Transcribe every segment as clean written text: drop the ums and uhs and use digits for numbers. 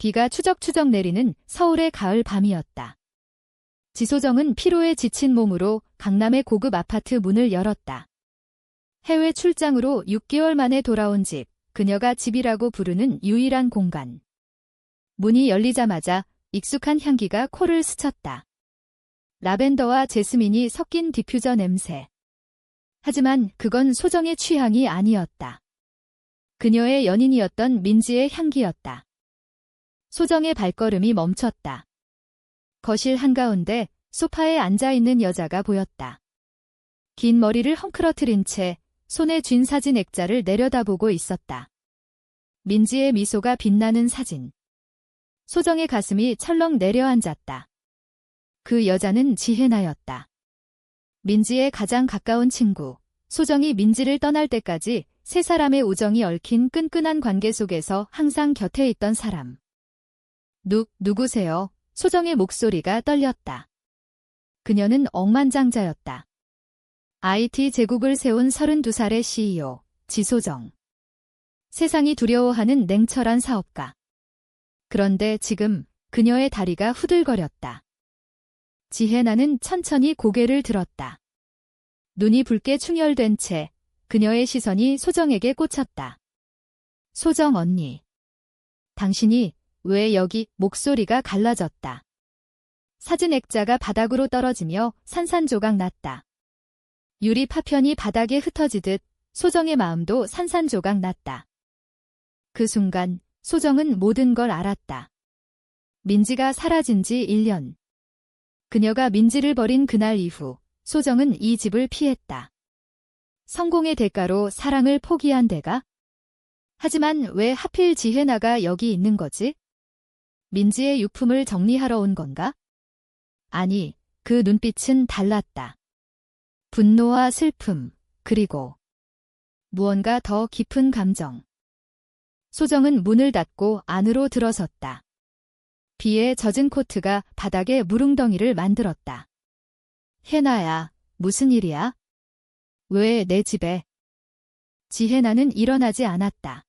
비가 추적추적 내리는 서울의 가을 밤이었다. 지소정은 피로에 지친 몸으로 강남의 고급 아파트 문을 열었다. 해외 출장으로 6개월 만에 돌아온 집, 그녀가 집이라고 부르는 유일한 공간. 문이 열리자마자 익숙한 향기가 코를 스쳤다. 라벤더와 제스민이 섞인 디퓨저 냄새. 하지만 그건 소정의 취향이 아니었다. 그녀의 연인이었던 민지의 향기였다. 소정의 발걸음이 멈췄다. 거실 한가운데 소파에 앉아있는 여자가 보였다. 긴 머리를 헝클어뜨린 채 손에 쥔 사진 액자를 내려다보고 있었다. 민지의 미소가 빛나는 사진. 소정의 가슴이 철렁 내려앉았다. 그 여자는 지혜나였다. 민지의 가장 가까운 친구. 소정이 민지를 떠날 때까지 세 사람의 우정이 얽힌 끈끈한 관계 속에서 항상 곁에 있던 사람. 누구세요? 소정의 목소리가 떨렸다. 그녀는 억만장자였다. IT 제국을 세운 32살의 CEO, 지소정. 세상이 두려워하는 냉철한 사업가. 그런데 지금 그녀의 다리가 후들거렸다. 지혜나는 천천히 고개를 들었다. 눈이 붉게 충혈된 채 그녀의 시선이 소정에게 꽂혔다. 소정 언니. 당신이 왜 여기? 목소리가 갈라졌다. 사진 액자가 바닥으로 떨어지며 산산조각 났다. 유리 파편이 바닥에 흩어지듯 소정의 마음도 산산조각 났다. 그 순간 소정은 모든 걸 알았다. 민지가 사라진 지 1년. 그녀가 민지를 버린 그날 이후 소정은 이 집을 피했다. 성공의 대가로 사랑을 포기한 대가? 하지만 왜 하필 지혜나가 여기 있는 거지? 민지의 유품을 정리하러 온 건가? 아니, 그 눈빛은 달랐다. 분노와 슬픔, 그리고 무언가 더 깊은 감정. 소정은 문을 닫고 안으로 들어섰다. 비에 젖은 코트가 바닥에 무릉덩이를 만들었다. 혜나야, 무슨 일이야? 왜 내 집에? 지혜나는 일어나지 않았다.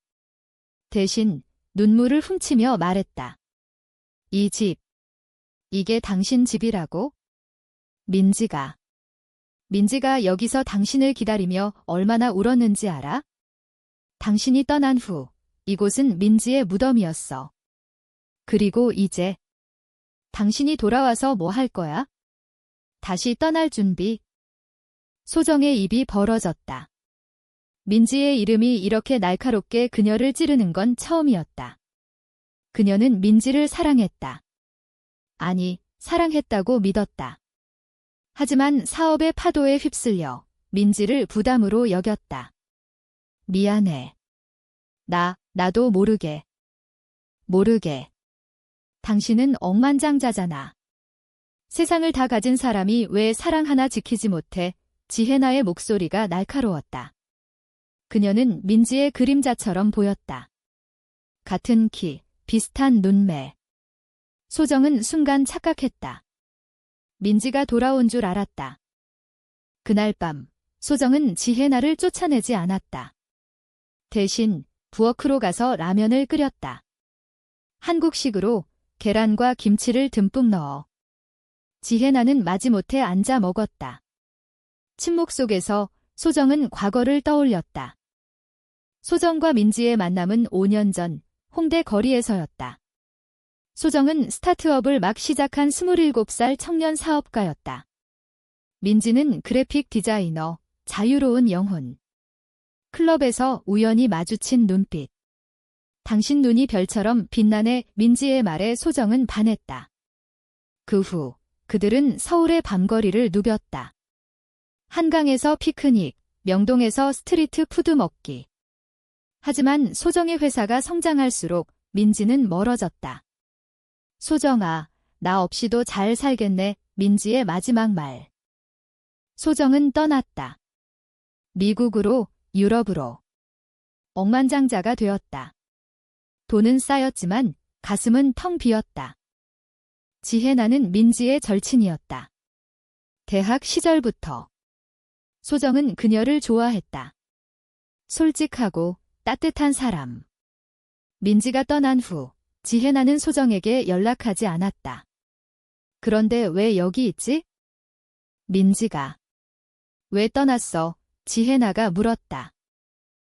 대신 눈물을 훔치며 말했다. 이 집, 이게 당신 집이라고? 민지가 여기서 당신을 기다리며 얼마나 울었는지 알아? 당신이 떠난 후 이곳은 민지의 무덤이었어. 그리고 이제 당신이 돌아와서 뭐 할 거야? 다시 떠날 준비. 소정의 입이 벌어졌다. 민지의 이름이 이렇게 날카롭게 그녀를 찌르는 건 처음이었다. 그녀는 민지를 사랑했다. 아니, 사랑했다고 믿었다. 하지만 사업의 파도에 휩쓸려 민지를 부담으로 여겼다. 미안해. 나도 모르게. 당신은 억만장자잖아. 세상을 다 가진 사람이 왜 사랑 하나 지키지 못해? 지혜나의 목소리가 날카로웠다. 그녀는 민지의 그림자처럼 보였다. 같은 키, 비슷한 눈매. 소정은 순간 착각했다. 민지가 돌아온 줄 알았다. 그날 밤, 소정은 지혜나를 쫓아내지 않았다. 대신 부엌으로 가서 라면을 끓였다. 한국식으로 계란과 김치를 듬뿍 넣어. 지혜나는 마지못해 앉아 먹었다. 침묵 속에서 소정은 과거를 떠올렸다. 소정과 민지의 만남은 5년 전 홍대 거리에서였다. 소정은 스타트업을 막 시작한 27살 청년 사업가였다. 민지는 그래픽 디자이너, 자유로운 영혼. 클럽에서 우연히 마주친 눈빛. 당신 눈이 별처럼 빛나네. 민지의 말에 소정은 반했다. 그 후 그들은 서울의 밤거리를 누볐다. 한강에서 피크닉, 명동에서 스트리트 푸드 먹기. 하지만 소정의 회사가 성장할수록 민지는 멀어졌다. 소정아, 나 없이도 잘 살겠네. 민지의 마지막 말. 소정은 떠났다. 미국으로, 유럽으로. 억만장자가 되었다. 돈은 쌓였지만 가슴은 텅 비었다. 지혜나는 민지의 절친이었다. 대학 시절부터. 소정은 그녀를 좋아했다. 솔직하고 따뜻한 사람. 민지가 떠난 후 지혜나는 소정에게 연락하지 않았다. 그런데 왜 여기 있지? 민지가. 왜 떠났어? 지혜나가 물었다.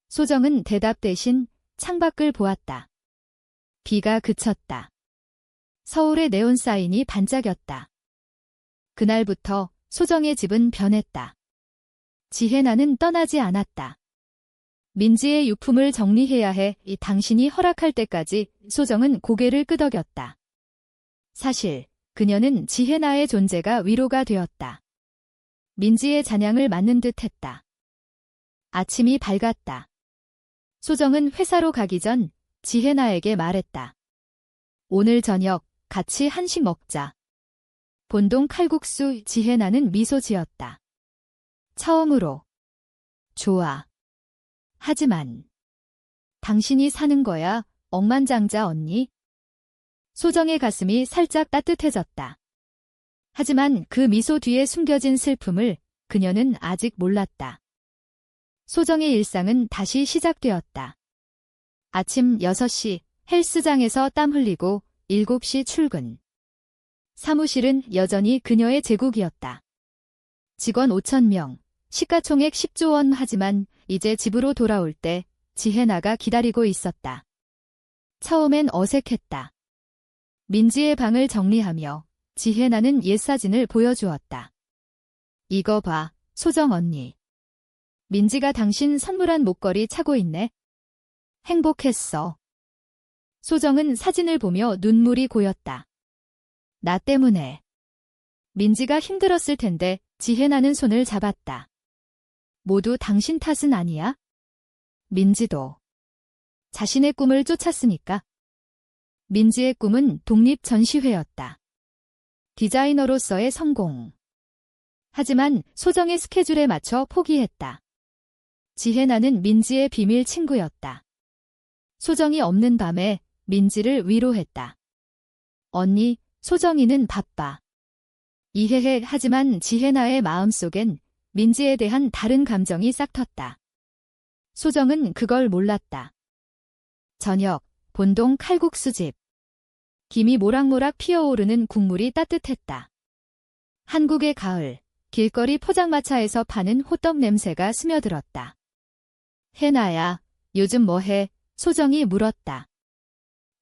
소정은 대답 대신 창밖을 보았다. 비가 그쳤다. 서울의 네온 사인이 반짝였다. 그날부터 소정의 집은 변했다. 지혜나는 떠나지 않았다. 민지의 유품을 정리해야 해. 당신이 허락할 때까지. 소정은 고개를 끄덕였다. 사실 그녀는 지혜나의 존재가 위로가 되었다. 민지의 잔향을 맡는 듯 했다. 아침이 밝았다. 소정은 회사로 가기 전 지혜나에게 말했다. 오늘 저녁 같이 한식 먹자. 본동 칼국수. 지혜나는 미소 지었다. 처음으로. 좋아. 하지만 당신이 사는 거야, 억만장자 언니. 소정의 가슴이 살짝 따뜻해졌다. 하지만 그 미소 뒤에 숨겨진 슬픔을 그녀는 아직 몰랐다. 소정의 일상은 다시 시작되었다. 아침 6시 헬스장에서 땀 흘리고 7시 출근. 사무실은 여전히 그녀의 제국이었다. 직원 5,000명, 시가총액 10조 원. 하지만 이제 집으로 돌아올 때 지혜나가 기다리고 있었다. 처음엔 어색했다. 민지의 방을 정리하며 지혜나는 옛 사진을 보여주었다. 이거 봐, 소정 언니. 민지가 당신 선물한 목걸이 차고 있네. 행복했어. 소정은 사진을 보며 눈물이 고였다. 나 때문에. 민지가 힘들었을 텐데. 지혜나는 손을 잡았다. 모두 당신 탓은 아니야? 민지도 자신의 꿈을 쫓았으니까. 민지의 꿈은 독립전시회였다. 디자이너로서의 성공. 하지만 소정의 스케줄에 맞춰 포기했다. 지혜나는 민지의 비밀 친구였다. 소정이 없는 밤에 민지를 위로했다. 언니, 소정이는 바빠. 이해해. 하지만 지혜나의 마음속엔 민지에 대한 다른 감정이 싹텄다. 소정은 그걸 몰랐다. 저녁, 본동 칼국수집. 김이 모락모락 피어오르는 국물이 따뜻했다. 한국의 가을, 길거리 포장마차에서 파는 호떡 냄새가 스며들었다. 혜나야, 요즘 뭐해? 소정이 물었다.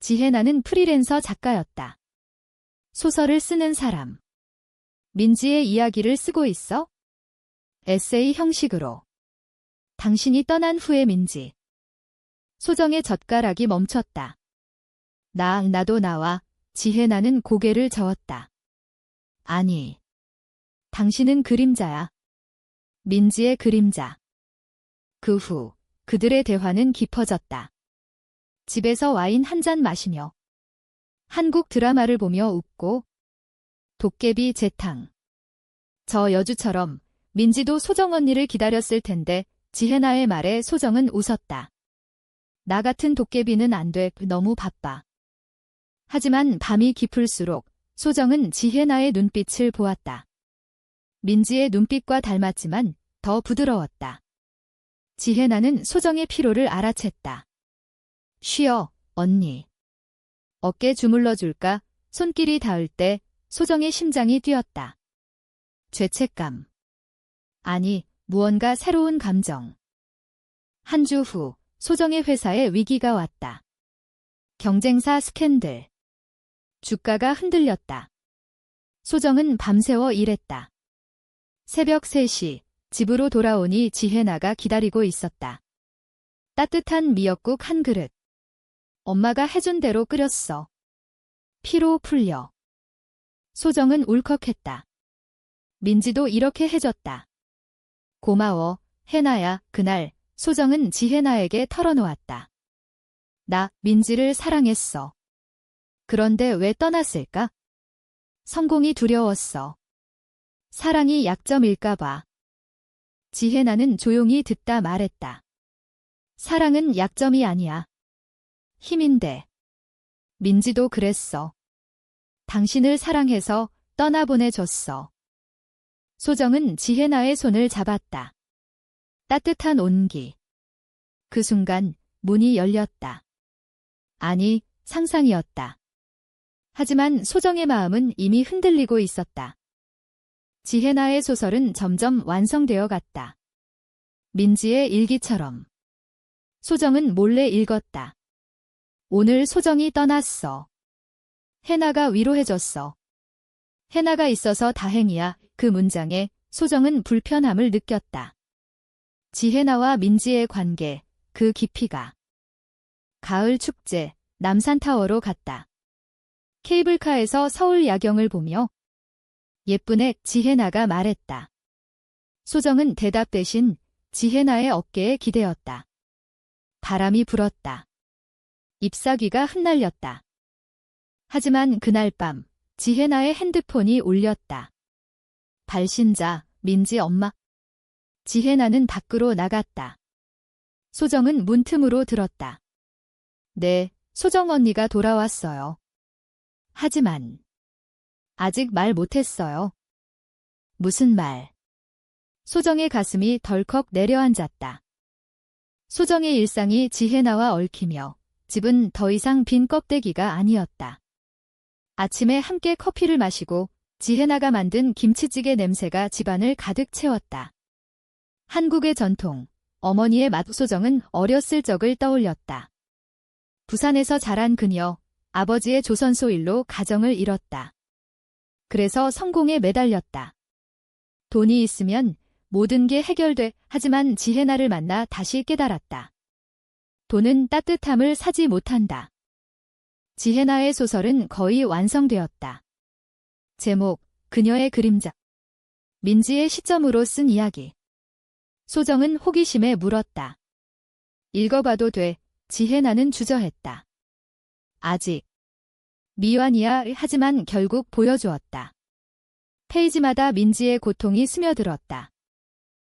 지혜나는 프리랜서 작가였다. 소설을 쓰는 사람. 민지의 이야기를 쓰고 있어? 에세이 형식으로. 당신이 떠난 후의 민지. 소정의 젓가락이 멈췄다. 나도 나와. 지혜나는 고개를 저었다. 아니. 당신은 그림자야. 민지의 그림자. 그 후 그들의 대화는 깊어졌다. 집에서 와인 한 잔 마시며 한국 드라마를 보며 웃고 도깨비 재탕. 저 여주처럼 민지도 소정 언니를 기다렸을 텐데. 지혜나의 말에 소정은 웃었다. 나 같은 도깨비는 안 돼. 너무 바빠. 하지만 밤이 깊을수록 소정은 지혜나의 눈빛을 보았다. 민지의 눈빛과 닮았지만 더 부드러웠다. 지혜나는 소정의 피로를 알아챘다. 쉬어, 언니. 어깨 주물러 줄까? 손길이 닿을 때 소정의 심장이 뛰었다. 죄책감. 아니, 무언가 새로운 감정. 한 주 후 소정의 회사에 위기가 왔다. 경쟁사 스캔들. 주가가 흔들렸다. 소정은 밤새워 일했다. 새벽 3시 집으로 돌아오니 지혜나가 기다리고 있었다. 따뜻한 미역국 한 그릇. 엄마가 해준 대로 끓였어. 피로 풀려. 소정은 울컥했다. 민지도 이렇게 해줬다. 고마워, 혜나야. 그날 소정은 지혜나에게 털어놓았다. 나 민지를 사랑했어. 그런데 왜 떠났을까? 성공이 두려웠어. 사랑이 약점일까봐. 지혜나는 조용히 듣다 말했다. 사랑은 약점이 아니야. 힘인데. 민지도 그랬어. 당신을 사랑해서 떠나보내줬어. 소정은 지혜나의 손을 잡았다. 따뜻한 온기. 그 순간 문이 열렸다. 아니, 상상이었다. 하지만 소정의 마음은 이미 흔들리고 있었다. 지혜나의 소설은 점점 완성되어 갔다. 민지의 일기처럼. 소정은 몰래 읽었다. 오늘 소정이 떠났어. 해나가 위로해줬어. 해나가 있어서 다행이야. 그 문장에 소정은 불편함을 느꼈다. 지혜나와 민지의 관계, 그 깊이가. 가을 축제, 남산타워로 갔다. 케이블카에서 서울 야경을 보며 예쁜애 지혜나가 말했다. 소정은 대답 대신 지혜나의 어깨에 기대었다. 바람이 불었다. 잎사귀가 흩날렸다. 하지만 그날 밤 지혜나의 핸드폰이 울렸다. 발신자, 민지 엄마. 지혜나는 밖으로 나갔다. 소정은 문틈으로 들었다. 네, 소정 언니가 돌아왔어요. 하지만 아직 말 못했어요. 무슨 말? 소정의 가슴이 덜컥 내려앉았다. 소정의 일상이 지혜나와 얽히며 집은 더 이상 빈 껍데기가 아니었다. 아침에 함께 커피를 마시고 지혜나가 만든 김치찌개 냄새가 집안을 가득 채웠다. 한국의 전통, 어머니의 맛. 소정은 어렸을 적을 떠올렸다. 부산에서 자란 그녀, 아버지의 조선소일로 가정을 이뤘다. 그래서 성공에 매달렸다. 돈이 있으면 모든 게 해결돼. 하지만 지혜나를 만나 다시 깨달았다. 돈은 따뜻함을 사지 못한다. 지혜나의 소설은 거의 완성되었다. 제목, 그녀의 그림자. 민지의 시점으로 쓴 이야기. 소정은 호기심에 물었다. 읽어봐도 돼. 지혜나는 주저했다. 아직. 미완이야. 하지만 결국 보여주었다. 페이지마다 민지의 고통이 스며들었다.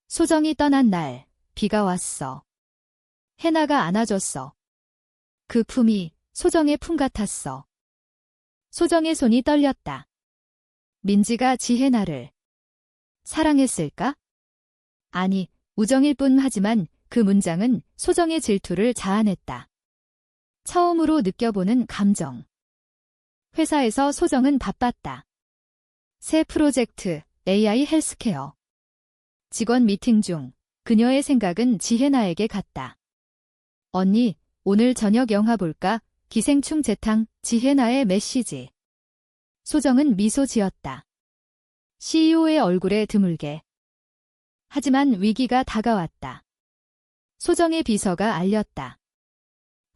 소정이 떠난 날, 비가 왔어. 해나가 안아줬어. 그 품이 소정의 품 같았어. 소정의 손이 떨렸다. 민지가 지혜나를 사랑했을까? 아니, 우정일 뿐. 하지만 그 문장은 소정의 질투를 자아냈다. 처음으로 느껴보는 감정. 회사에서 소정은 바빴다. 새 프로젝트, AI 헬스케어. 직원 미팅 중 그녀의 생각은 지혜나에게 갔다. 언니, 오늘 저녁 영화 볼까? 기생충 재탕. 지혜나의 메시지. 소정은 미소 지었다. CEO의 얼굴에 드물게. 하지만 위기가 다가왔다. 소정의 비서가 알렸다.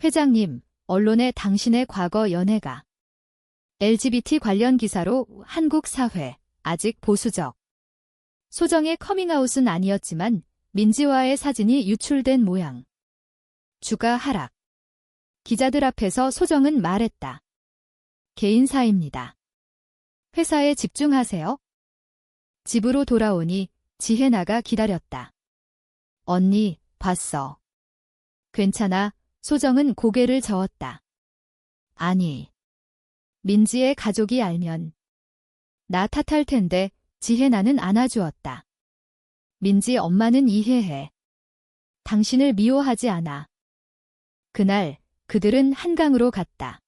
회장님, 언론에 당신의 과거 연애가. LGBT 관련 기사로 한국 사회, 아직 보수적. 소정의 커밍아웃은 아니었지만 민지와의 사진이 유출된 모양. 주가 하락. 기자들 앞에서 소정은 말했다. 개인사입니다. 회사에 집중하세요. 집으로 돌아오니 지혜나가 기다렸다. 언니, 봤어. 괜찮아. 소정은 고개를 저었다. 아니. 민지의 가족이 알면 나 탓할 텐데. 지혜나는 안아주었다. 민지 엄마는 이해해. 당신을 미워하지 않아. 그날 그들은 한강으로 갔다.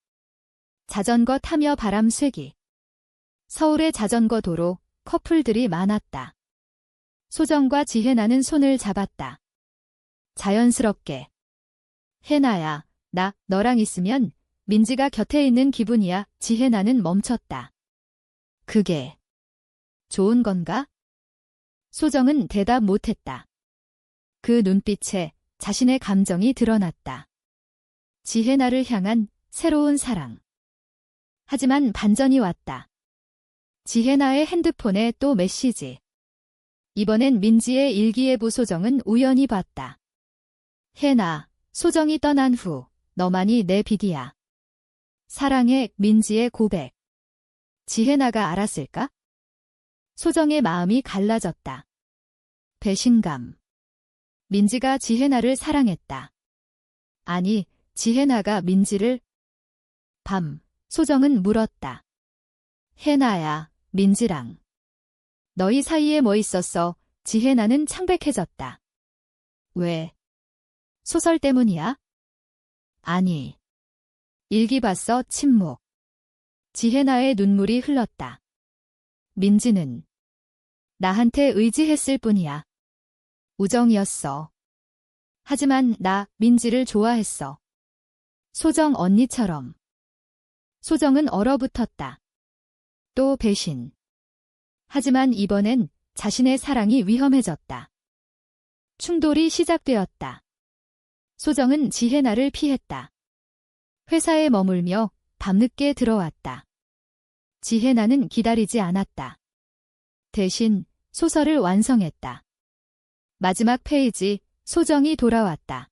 자전거 타며 바람 쐬기. 서울의 자전거 도로, 커플들이 많았다. 소정과 지혜나는 손을 잡았다. 자연스럽게. 해나야, 나 너랑 있으면 민지가 곁에 있는 기분이야. 지혜나는 멈췄다. 그게 좋은 건가? 소정은 대답 못했다. 그 눈빛에 자신의 감정이 드러났다. 지혜나를 향한 새로운 사랑. 하지만 반전이 왔다. 지혜나의 핸드폰에 또 메시지. 이번엔 민지의 일기예보. 소정은 우연히 봤다. 해나, 소정이 떠난 후 너만이 내 비디야. 사랑해. 민지의 고백. 지혜나가 알았을까? 소정의 마음이 갈라졌다. 배신감. 민지가 지혜나를 사랑했다. 아니, 지혜나가 민지를. 밤, 소정은 물었다. 해나야, 민지랑 너희 사이에 뭐 있었어? 지혜나는 창백해졌다. 왜? 소설 때문이야? 아니. 일기 봤어. 침묵. 지혜나의 눈물이 흘렀다. 민지는 나한테 의지했을 뿐이야. 우정이었어. 하지만 나 민지를 좋아했어. 소정 언니처럼. 소정은 얼어붙었다. 또 배신. 하지만 이번엔 자신의 사랑이 위험해졌다. 충돌이 시작되었다. 소정은 지혜나를 피했다. 회사에 머물며 밤늦게 들어왔다. 지혜나는 기다리지 않았다. 대신 소설을 완성했다. 마지막 페이지, 소정이 돌아왔다.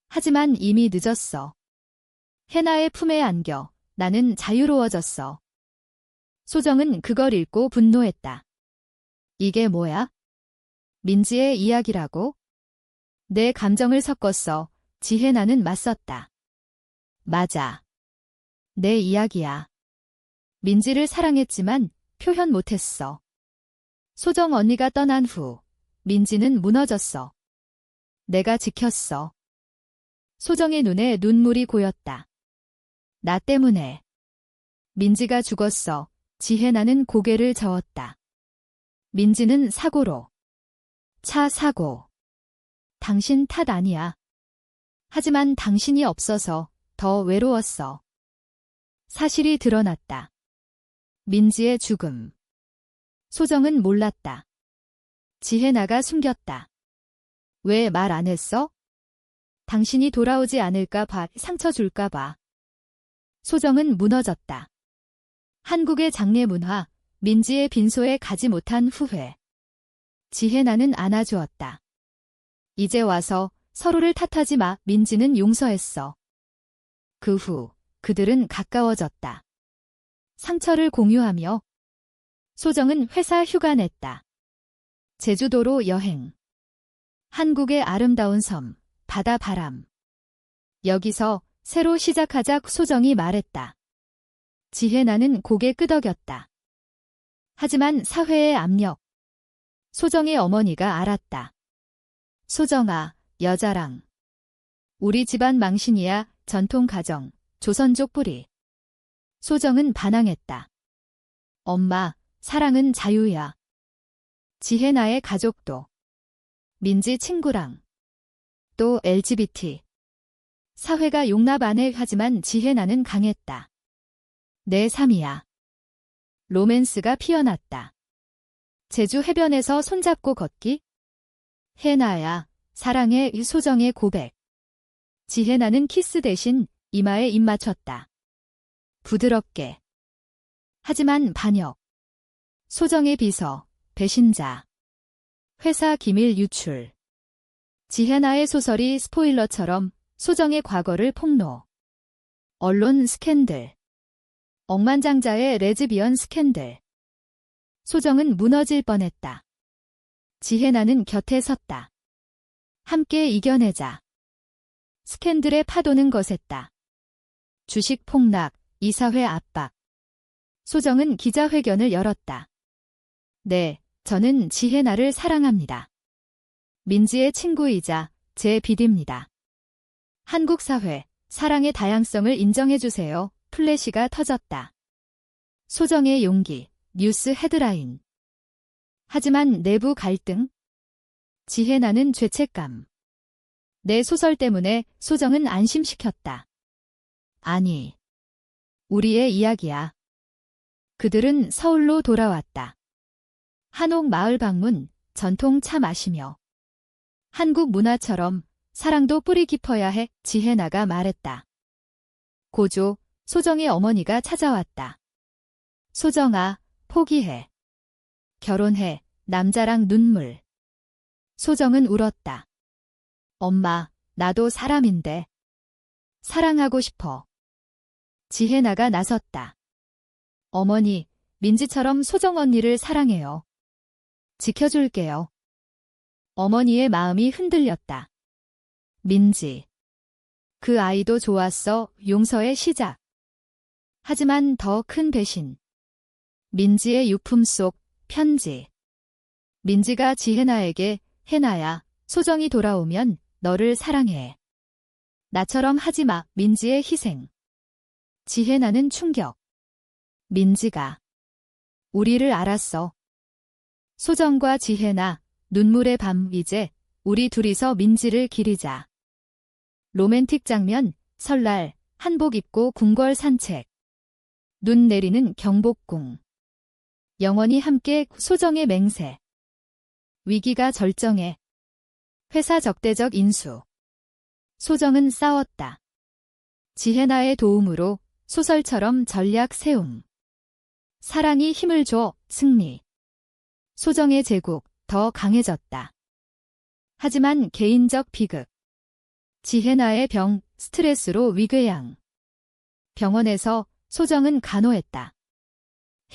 하지만 이미 늦었어. 해나의 품에 안겨 나는 자유로워졌어. 소정은 그걸 읽고 분노했다. 이게 뭐야? 민지의 이야기라고? 내 감정을 섞었어. 지혜나는 맞섰다. 맞아. 내 이야기야. 민지를 사랑했지만 표현 못했어. 소정 언니가 떠난 후 민지는 무너졌어. 내가 지켰어. 소정의 눈에 눈물이 고였다. 나 때문에. 민지가 죽었어. 지혜나는 고개를 저었다. 민지는 사고로. 차 사고. 당신 탓 아니야. 하지만 당신이 없어서 더 외로웠어. 사실이 드러났다. 민지의 죽음. 소정은 몰랐다. 지혜나가 숨겼다. 왜 말 안 했어? 당신이 돌아오지 않을까 봐, 상처 줄까 봐. 소정은 무너졌다. 한국의 장례 문화, 민지의 빈소에 가지 못한 후회. 지혜나는 안아주었다. 이제 와서 서로를 탓하지 마. 민지는 용서했어. 그 후 그들은 가까워졌다. 상처를 공유하며. 소정은 회사 휴가 냈다. 제주도로 여행. 한국의 아름다운 섬, 바다 바람. 여기서 새로 시작하자. 소정이 말했다. 지혜나는 고개 끄덕였다. 하지만 사회의 압력. 소정의 어머니가 알았다. 소정아, 여자랑. 우리 집안 망신이야. 전통 가정, 조선족 뿌리. 소정은 반항했다. 엄마, 사랑은 자유야. 지혜나의 가족도. 민지 친구랑. 또 LGBT. 사회가 용납 안 해. 하지만 지혜나는 강했다. 내 삶이야. 로맨스가 피어났다. 제주 해변에서 손잡고 걷기? 해나야, 사랑해. 소정의 고백. 지혜나는 키스 대신 이마에 입 맞췄다. 부드럽게. 하지만 반역. 소정의 비서, 배신자. 회사 기밀 유출. 지혜나의 소설이 스포일러처럼 소정의 과거를 폭로. 언론 스캔들. 억만장자의 레즈비언 스캔들. 소정은 무너질 뻔했다. 지혜나는 곁에 섰다. 함께 이겨내자. 스캔들의 파도는 거셌다. 주식 폭락, 이사회 압박. 소정은 기자회견을 열었다. 네, 저는 지혜나를 사랑합니다. 민지의 친구이자 제 비디입니다. 한국 사회, 사랑의 다양성을 인정해주세요. 플래시가 터졌다. 소정의 용기, 뉴스 헤드라인. 하지만 내부 갈등? 지혜나는 죄책감. 내 소설 때문에 소정은 안심시켰다. 아니. 우리의 이야기야. 그들은 서울로 돌아왔다. 한옥 마을 방문, 전통 차 마시며. 한국 문화처럼 사랑도 뿌리 깊어야 해. 지혜나가 말했다. 고조, 소정의 어머니가 찾아왔다. 소정아, 포기해. 결혼해. 남자랑 눈물. 소정은 울었다. 엄마, 나도 사람인데. 사랑하고 싶어. 지혜나가 나섰다. 어머니, 민지처럼 소정 언니를 사랑해요. 지켜줄게요. 어머니의 마음이 흔들렸다. 민지. 그 아이도 좋았어. 용서의 시작. 하지만 더 큰 배신. 민지의 유품 속 편지. 민지가 지혜나에게 해나야, 소정이 돌아오면 너를 사랑해. 나처럼 하지 마. 민지의 희생. 지혜나는 충격. 민지가 우리를 알았어. 소정과 지혜나, 눈물의 밤, 이제 우리 둘이서 민지를 기리자. 로맨틱 장면, 설날, 한복 입고 궁궐 산책. 눈 내리는 경복궁. 영원히 함께 소정의 맹세. 위기가 절정에. 회사 적대적 인수. 소정은 싸웠다. 지혜나의 도움으로 소설처럼 전략 세움. 사랑이 힘을 줘, 승리. 소정의 제국, 더 강해졌다. 하지만 개인적 비극. 지혜나의 병, 스트레스로 위궤양. 병원에서 소정은 간호했다.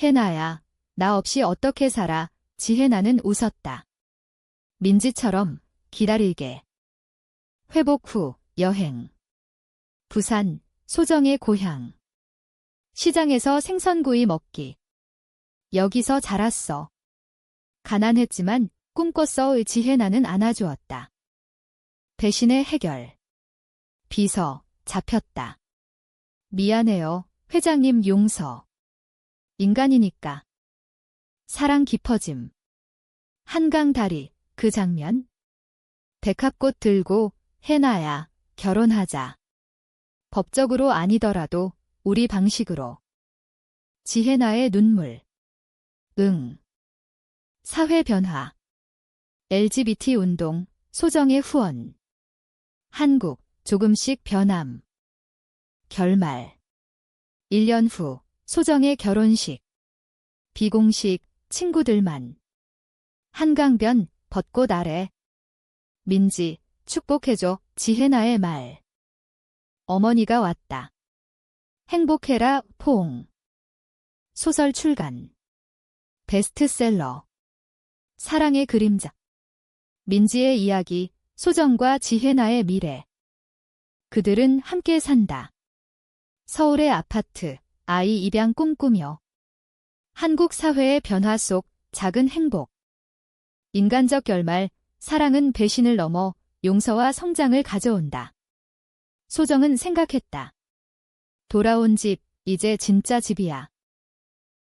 혜나야, 나 없이 어떻게 살아? 지혜나는 웃었다. 민지처럼 기다리게. 회복 후 여행. 부산, 소정의 고향. 시장에서 생선구이 먹기. 여기서 자랐어. 가난했지만 꿈꿨어. 지혜나는 안아주었다. 배신의 해결. 비서, 잡혔다. 미안해요, 회장님 용서. 인간이니까. 사랑 깊어짐. 한강 다리, 그 장면. 백합꽃 들고, 혜나야, 결혼하자. 법적으로 아니더라도 우리 방식으로. 지혜나의 눈물. 응. 사회 변화. LGBT 운동, 소정의 후원. 한국, 조금씩 변함. 결말. 1년 후, 소정의 결혼식. 비공식, 친구들만. 한강변, 벚꽃 아래. 민지, 축복해줘, 지혜나의 말. 어머니가 왔다. 행복해라, 포옹. 소설 출간. 베스트셀러. 사랑의 그림자. 민지의 이야기, 소정과 지혜나의 미래. 그들은 함께 산다. 서울의 아파트, 아이 입양 꿈꾸며. 한국 사회의 변화 속 작은 행복. 인간적 결말, 사랑은 배신을 넘어 용서와 성장을 가져온다. 소정은 생각했다. 돌아온 집, 이제 진짜 집이야.